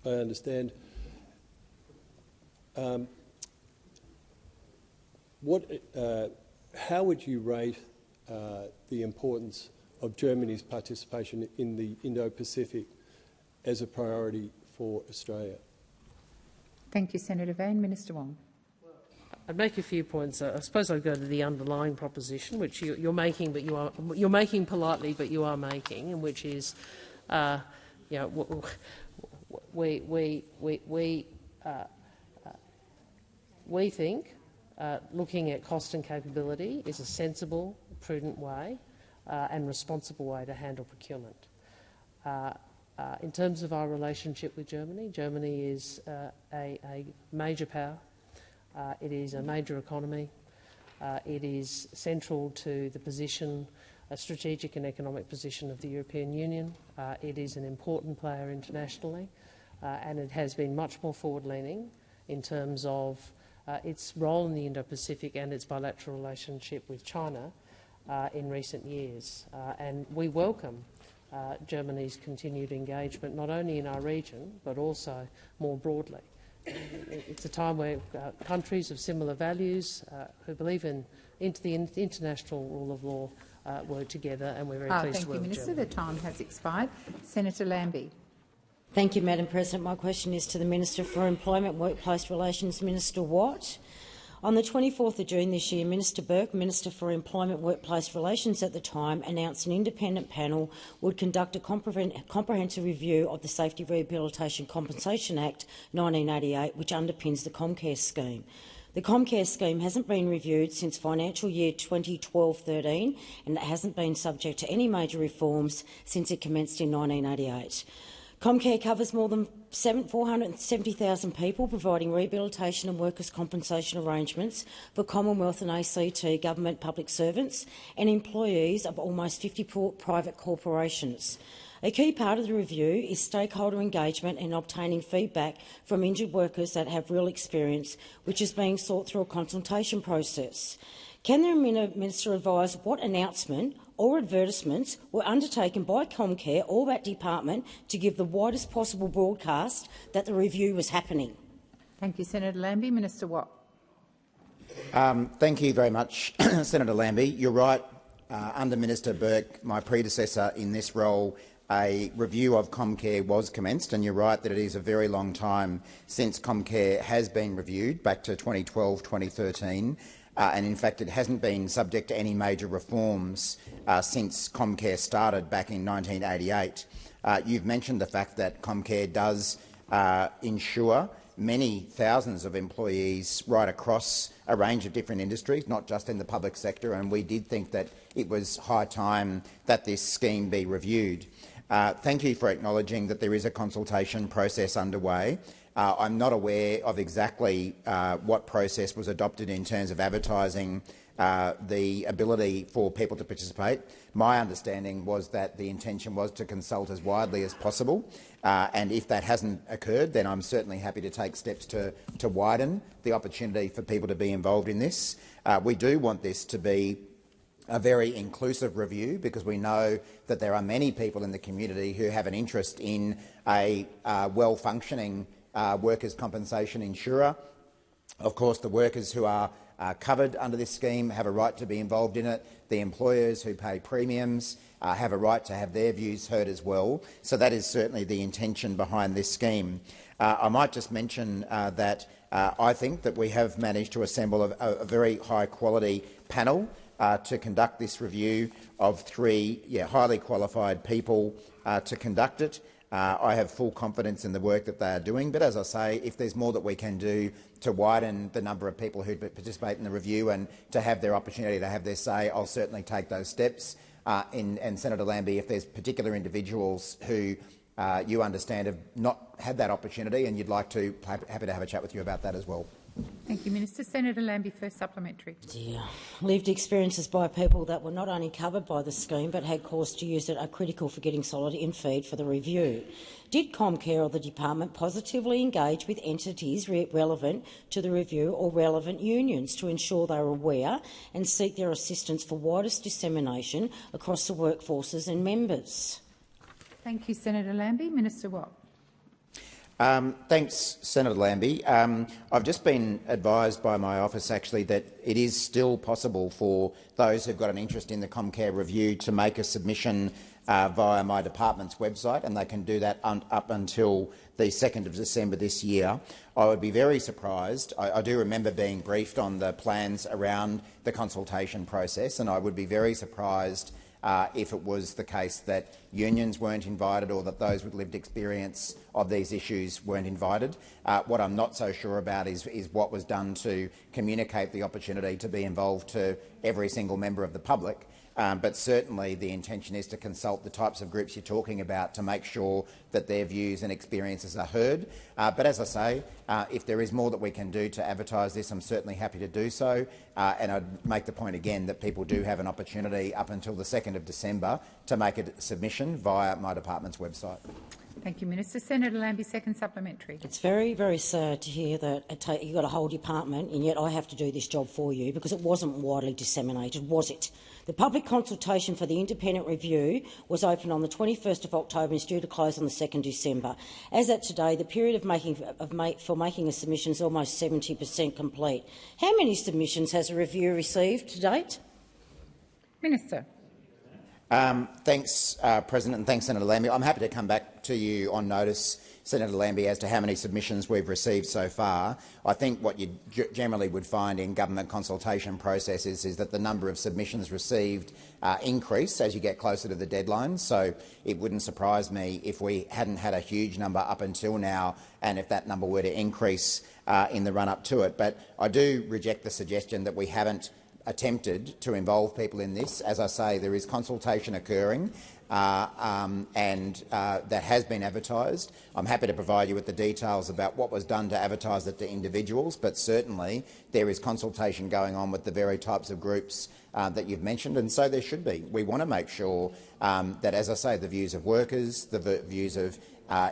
I understand. How would you rate the importance of Germany's participation in the Indo-Pacific as a priority for Australia? Thank you, Senator Van. Minister Wong. I'd make a few points. I suppose I'd go to the underlying proposition, which you're making, but you're making politely, but you are making, and which is, we think looking at cost and capability is a sensible, prudent way and responsible way to handle procurement. In terms of our relationship with Germany, Germany is a major power. It is a major economy. It is central to the position, a strategic and economic position of the European Union. It is an important player internationally, and it has been much more forward-leaning in terms of its role in the Indo-Pacific and its bilateral relationship with China in recent years. And we welcome Germany's continued engagement, not only in our region, but also more broadly. It's a time where countries of similar values who believe in the international rule of law work together, and we're very pleased to work with Germany. Thank you, Minister. The time has expired. Senator Lambie. Thank you, Madam President. My question is to the Minister for Employment, Workplace Relations, Minister Watt. On the 24th of June this year, Minister Burke, Minister for Employment, Workplace Relations at the time, announced an independent panel would conduct a comprehensive review of the Safety Rehabilitation Compensation Act 1988, which underpins the Comcare scheme. The Comcare scheme hasn't been reviewed since financial year 2012-13 and it hasn't been subject to any major reforms since it commenced in 1988. Comcare covers more than 470,000 people, providing rehabilitation and workers' compensation arrangements for Commonwealth and ACT government public servants and employees of almost 50 private corporations. A key part of the review is stakeholder engagement and obtaining feedback from injured workers that have real experience, which is being sought through a consultation process. Can the Minister advise what announcement or advertisements were undertaken by Comcare or that department to give the widest possible broadcast that the review was happening? Thank you, Senator Lambie. Minister Watt. Thank you very much, Senator Lambie. You're right. Under Minister Burke, my predecessor in this role, a review of Comcare was commenced, and you're right that it is a very long time since Comcare has been reviewed, back to 2012-2013. And in fact, it hasn't been subject to any major reforms since Comcare started back in 1988. You've mentioned the fact that Comcare does insure many thousands of employees right across a range of different industries, not just in the public sector, and we did think that it was high time that this scheme be reviewed. Thank you for acknowledging that there is a consultation process underway. I'm not aware of exactly what process was adopted in terms of advertising the ability for people to participate. My understanding was that the intention was to consult as widely as possible, and if that hasn't occurred, then I'm certainly happy to take steps to widen the opportunity for people to be involved in this. We do want this to be a very inclusive review because we know that there are many people in the community who have an interest in a well-functioning workers' compensation insurer. Of course, the workers who are covered under this scheme have a right to be involved in it. The employers who pay premiums have a right to have their views heard as well. So that is certainly the intention behind this scheme. I might just mention that I think that we have managed to assemble a very high-quality panel to conduct this review of three highly qualified people to conduct it. I have full confidence in the work that they are doing, but as I say, if there's more that we can do to widen the number of people who participate in the review and to have their opportunity to have their say, I'll certainly take those steps. And Senator Lambie, if there's particular individuals who you understand have not had that opportunity and you'd like to, happy to have a chat with you about that as well. Thank you, Minister. Senator Lambie, first supplementary. Lived experiences by people that were not only covered by the scheme but had cause to use it are critical for getting solid in-feed for the review. Did Comcare or the department positively engage with entities relevant to the review or relevant unions to ensure they are aware and seek their assistance for widest dissemination across the workforces and members? Thank you, Senator Lambie. Minister Watt. Thanks, Senator Lambie. I've just been advised by my office actually that it is still possible for those who've got an interest in the Comcare review to make a submission via my department's website, and they can do that up until the 2nd of December this year. I would be very surprised. I do remember being briefed on the plans around the consultation process, and I would be very surprised if it was the case that unions weren't invited or that those with lived experience of these issues weren't invited. What I'm not so sure about is what was done to communicate the opportunity to be involved to every single member of the public. But certainly the intention is to consult the types of groups you're talking about to make sure that their views and experiences are heard. But as I say, if there is more that we can do to advertise this, I'm certainly happy to do so. And I'd make the point again that people do have an opportunity up until the 2nd of December to make a submission via my department's website. Thank you, Minister. Senator Lambie, second supplementary. It's very, very sad to hear that you've got a whole department and yet I have to do this job for you because it wasn't widely disseminated, was it? The public consultation for the independent review was opened on the 21st of October and is due to close on the 2nd of December. As at today, the period for making a submission is almost 70% complete. How many submissions has a review received to date? Minister. Thanks, President, and thanks, Senator Lambie. I'm happy to come back to you on notice, Senator Lambie, as to how many submissions we've received so far. I think what you generally would find in government consultation processes is that the number of submissions received increase as you get closer to the deadline. So it wouldn't surprise me if we hadn't had a huge number up until now, and if that number were to increase in the run-up to it. But I do reject the suggestion that we haven't attempted to involve people in this. As I say, there is consultation occurring and that has been advertised. I'm happy to provide you with the details about what was done to advertise it to individuals, but certainly there is consultation going on with the very types of groups that you've mentioned, and so there should be. We want to make sure that, as I say, the views of workers, the views of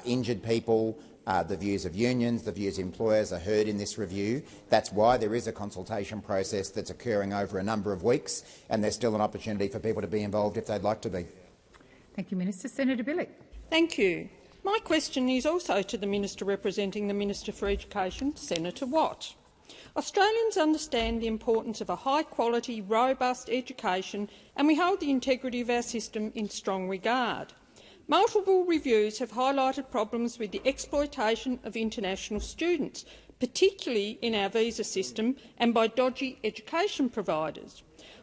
injured people, the views of unions, the views of employers are heard in this review. That's why there is a consultation process that's occurring over a number of weeks, and there's still an opportunity for people to be involved if they'd like to be. Thank you, Minister. Senator Bilyk. Thank you. My question is also to the Minister representing the Minister for Education, Senator Watt. Australians understand the importance of a high-quality, robust education, and we hold the integrity of our system in strong regard. Multiple reviews have highlighted problems with the exploitation of international students, particularly in our visa system and by dodgy education providers.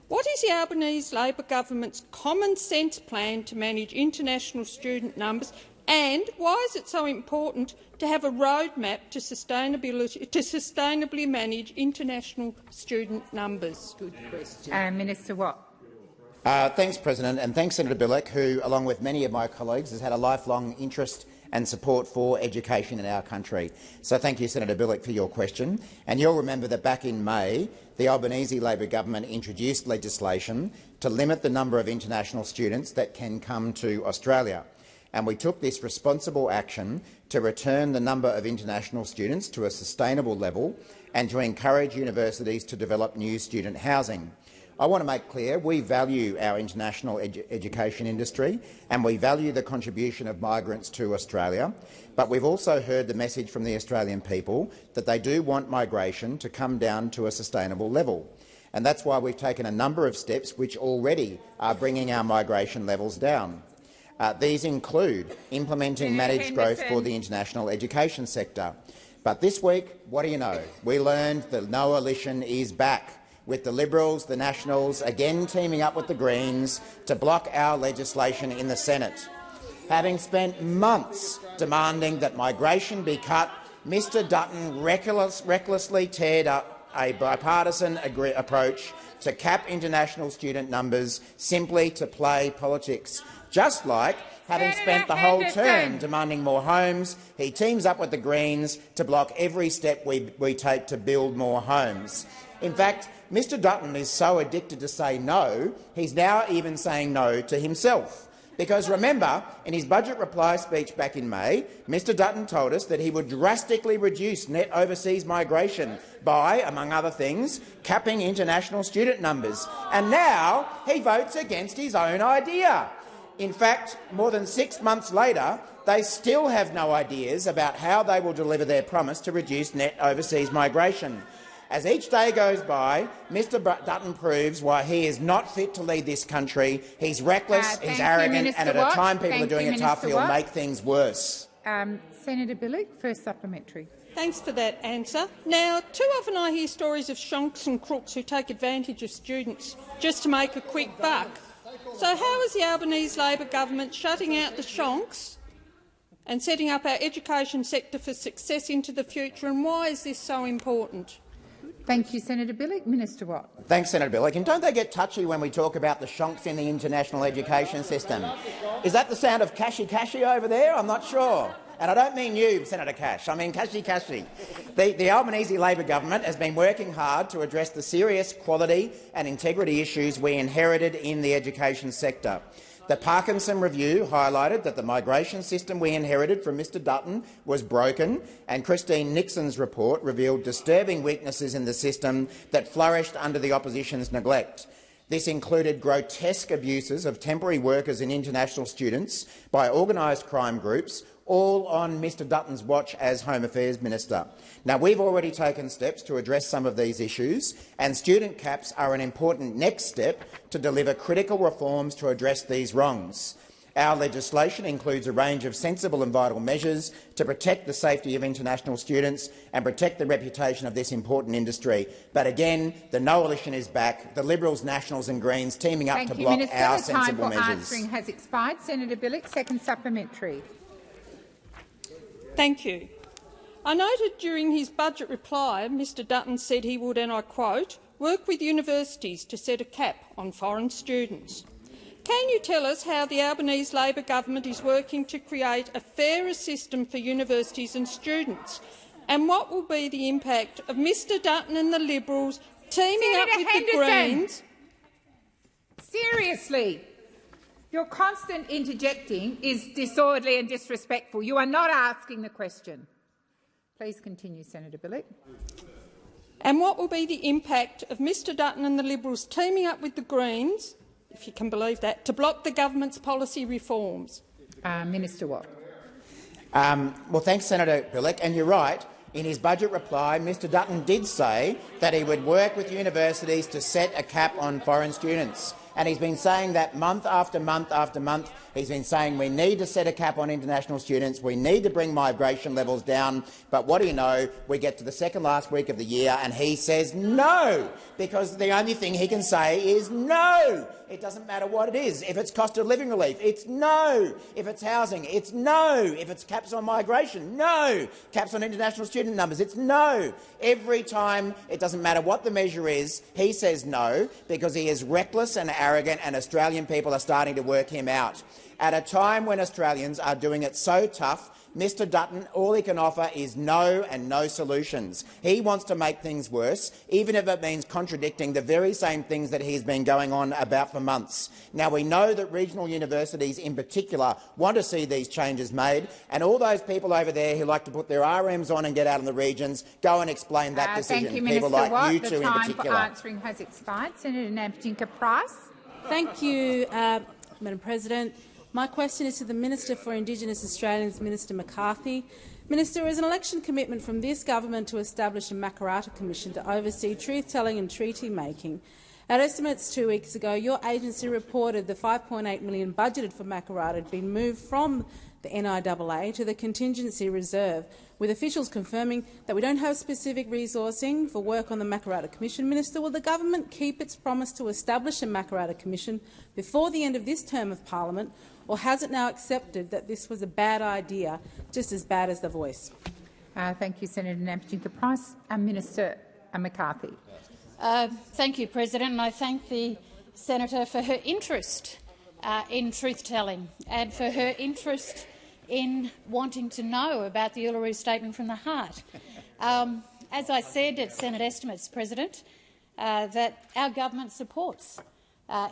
What is the Albanese Labor government's common-sense plan to manage international student numbers, and why is it so important to have a roadmap to sustainably manage international student numbers? Good question. Minister Watt. Thanks, President, and thanks, Senator Bilyk, who, along with many of my colleagues, has had a lifelong interest and support for education in our country. So thank you, Senator Bilyk, for your question. And you'll remember that back in May, the Albanese Labor government introduced legislation to limit the number of international students that can come to Australia. And we took this responsible action to return the number of international students to a sustainable level and to encourage universities to develop new student housing. I want to make clear we value our international education industry and we value the contribution of migrants to Australia, but we've also heard the message from the Australian people that they do want migration to come down to a sustainable level. And that's why we've taken a number of steps which already are bringing our migration levels down. These include implementing managed growth for the international education sector. But this week, what do you know? We learned the coalition is back, with the Liberals, the Nationals, again teaming up with the Greens to block our legislation in the Senate. Having spent months demanding that migration be cut, Mr Dutton recklessly teared up a bipartisan approach to cap international student numbers simply to play politics. Just like, having spent the whole term demanding more homes, he teams up with the Greens to block every step we take to build more homes. In fact, Mr Dutton is so addicted to say no, he's now even saying no to himself. Because remember, in his budget reply speech back in May, Mr Dutton told us that he would drastically reduce net overseas migration by, among other things, capping international student numbers. And now he votes against his own idea. In fact, more than 6 months later, they still have no ideas about how they will deliver their promise to reduce net overseas migration. As each day goes by, Mr Dutton proves why he is not fit to lead this country. He's reckless, he's arrogant, and at a time people are doing it tough, he'll make things worse. Senator Bilyk, first supplementary. Thanks for that answer. Now, too often I hear stories of shonks and crooks who take advantage of students just to make a quick buck. So how is the Albanese Labor government shutting out the shonks and setting up our education sector for success into the future, and why is this so important? Thank you, Senator Bilyk. Minister Watt. Thanks, Senator Bilyk. And don't they get touchy when we talk about the shonks in the international education system? Is that the sound of Kashi over there? I'm not sure. And I don't mean you, Senator Cash. I mean Kashi. The Albanese Labor government has been working hard to address the serious quality and integrity issues we inherited in the education sector. The Parkinson Review highlighted that the migration system we inherited from Mr Dutton was broken, and Christine Nixon's report revealed disturbing weaknesses in the system that flourished under the opposition's neglect. This included grotesque abuses of temporary workers and international students by organised crime groups, all on Mr Dutton's watch as Home Affairs Minister. Now, we've already taken steps to address some of these issues, and student caps are an important next step to deliver critical reforms to address these wrongs. Our legislation includes a range of sensible and vital measures to protect the safety of international students and protect the reputation of this important industry. But again, the coalition is back. The Liberals, Nationals and Greens teaming up to block our sensible measures. The time for answering has expired. Senator Bilyk, second supplementary. Thank you. I noted during his budget reply Mr Dutton said he would, and I quote, work with universities to set a cap on foreign students. Can you tell us how the Albanese Labor government is working to create a fairer system for universities and students? And what will be the impact of Mr Dutton and the Liberals teaming up with the Greens? Seriously, your constant interjecting is disorderly and disrespectful. You are not asking the question. Please continue, Senator Bilyk. And what will be the impact of Mr Dutton and the Liberals teaming up with the Greens, if you can believe that, to block the government's policy reforms? Minister Watt. Well, thanks, Senator Bilyk. And you're right. In his budget reply, Mr Dutton did say that he would work with universities to set a cap on foreign students. And he's been saying that month after month after month. He's been saying we need to set a cap on international students, we need to bring migration levels down. But what do you know? We get to the second last week of the year and he says no, because the only thing he can say is no. It doesn't matter what it is. If it's cost of living relief, it's no. If it's housing, it's no. If it's caps on migration, no. Caps on international student numbers, it's no. Every time, it doesn't matter what the measure is, he says no, because he is reckless and arrogant and Australian people are starting to work him out. At a time when Australians are doing it so tough, Mr Dutton, all he can offer is no and no solutions. He wants to make things worse, even if it means contradicting the very same things that he's been going on about for months. Now, we know that regional universities in particular want to see these changes made, and all those people over there who like to put their RMs on and get out in the regions, go and explain that decision. Thank you, people Minister like Watt. you two in particular. The time for answering has expired. Senator Nampijinka-Price. Thank you, Madam President. My question is to the Minister for Indigenous Australians, Minister McCarthy. Minister, there is an election commitment from this government to establish a Makarrata Commission to oversee truth-telling and treaty-making. At estimates 2 weeks ago, your agency reported the $5.8 million budgeted for Makarrata had been moved from the NIAA to the contingency reserve, with officials confirming that we don't have specific resourcing for work on the Makarrata Commission. Minister, will the government keep its promise to establish a Makarrata Commission before the end of this term of parliament, or has it now accepted that this was a bad idea, just as bad as The Voice? Thank you, Senator Nampijinka-Price. Minister McCarthy. Thank you, President, and I thank the senator for her interest in truth-telling and for her interest in wanting to know about the Uluru Statement from the Heart. As I said at Senate estimates, President, that our government supports,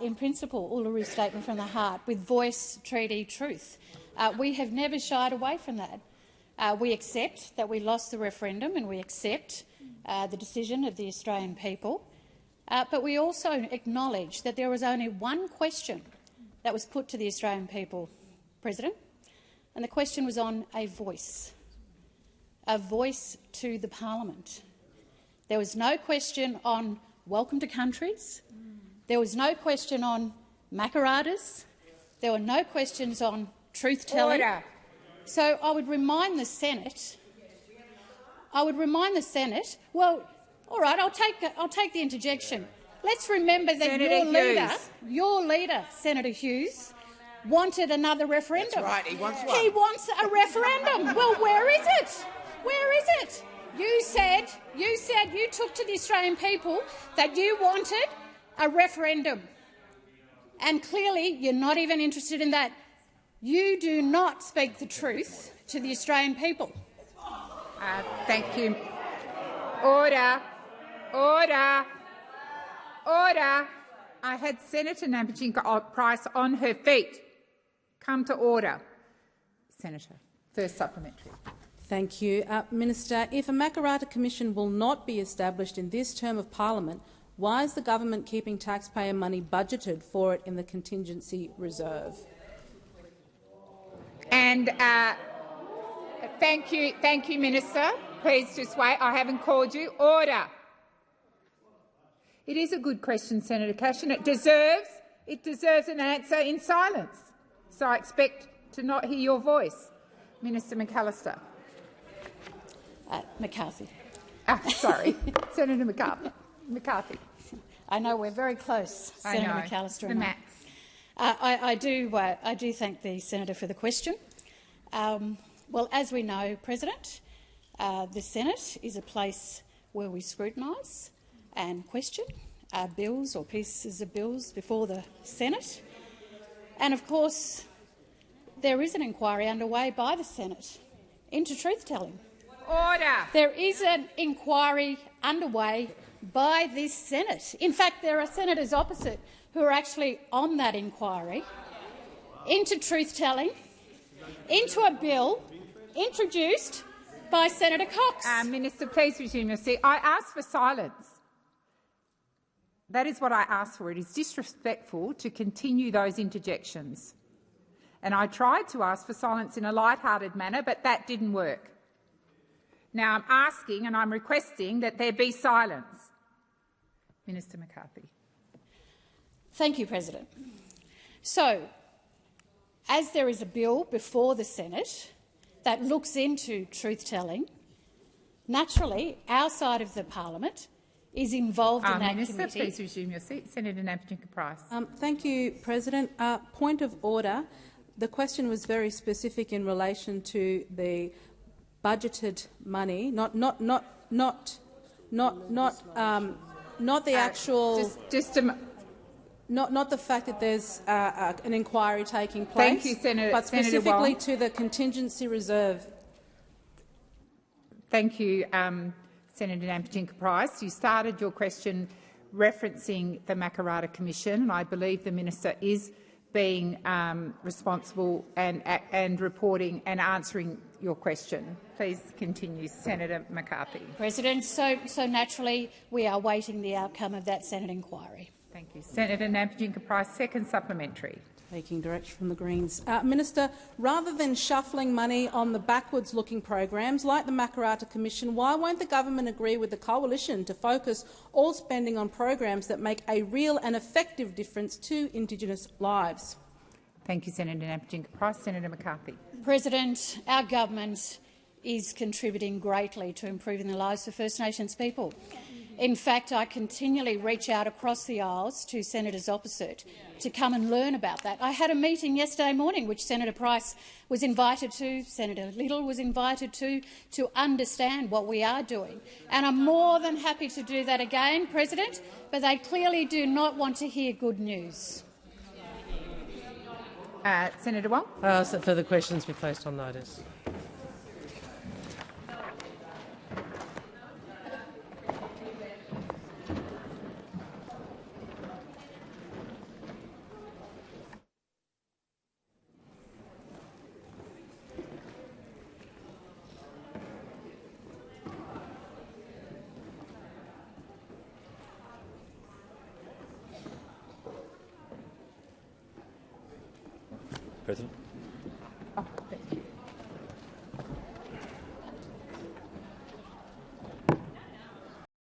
in principle, Uluru Statement from the Heart with voice, treaty, truth. We have never shied away from that. We accept that we lost the referendum and we accept the decision of the Australian people, but we also acknowledge that there was only one question that was put to the Australian people, President, and the question was on a voice to the parliament. There was no question on welcome to countries. There was no question on Makarratas. There were no questions on truth-telling. Order. So I would remind the Senate. Well, all right, I'll take the interjection. Let's remember that Senator your leader, Senator Hughes, wanted another referendum. That's right, he wants one. He wants a referendum. Well, where is it? Where is it? You said you took to the Australian people that you wanted a referendum, and clearly you're not even interested in that. You do not speak the truth to the Australian people. Thank you. Order. Order. Order. I had Senator Nampijinka-Price on her feet. Come to order. Senator, first supplementary. Thank you. Minister, if a Makarrata Commission will not be established in this term of parliament, why is the government keeping taxpayer money budgeted for it in the contingency reserve? And Thank you, Minister. Please just wait. I haven't called you. Order. It is a good question, Senator Cash, and it deserves an answer in silence. So I expect to not hear your voice. Minister McAllister. McCarthy. Sorry, Senator McCarthy. I know we're very close, Senator McAllister and I do thank the senator for the question. Well, as we know, President, the Senate is a place where we scrutinise and question bills or pieces of bills before the Senate. And, of course, there is an inquiry underway by the Senate into truth-telling. Order. There is an inquiry underway by this Senate. In fact, there are senators opposite who are actually on that inquiry into truth-telling, into a bill introduced by Senator Cox. Minister, please resume your seat. I asked for silence. That is what I asked for. It is disrespectful to continue those interjections. And I tried to ask for silence in a light-hearted manner, but that didn't work. Now I'm asking and I'm requesting that there be silence. Minister McCarthy. Thank you, President. So, as there is a bill before the Senate that looks into truth-telling, naturally our side of the parliament is involved in that Minister, committee. please resume your seat. Senator Nampijinka-Price. Thank you, President. Point of order. The question was very specific in relation to the budgeted money, not the actual. Not the fact that there's an inquiry taking place. Thank you, Senator. But specifically to the contingency reserve. Thank you, Senator Nampijinka-Price. You started your question referencing the Makarrata Commission, and I believe the minister is being responsible and reporting and answering your question. Please continue, Senator McCarthy. President, so naturally we are waiting the outcome of that Senate inquiry. Thank you. Senator Nampijinka-Price, second supplementary. Taking direction from the Greens. Minister, rather than shuffling money on the backwards-looking programs like the Makarrata Commission, why won't the government agree with the coalition to focus all spending on programs that make a real and effective difference to Indigenous lives? Thank you, Senator Nampijinka-Price. Senator McCarthy. President, our government is contributing greatly to improving the lives of First Nations people. In fact, I continually reach out across the aisles to senators opposite to come and learn about that. I had a meeting yesterday morning which Senator Price was invited to, Senator Little was invited to understand what we are doing. And I'm more than happy to do that again, President, but they clearly do not want to hear good news. Senator Wong. I ask that further questions be placed on notice. President. Oh, thank you.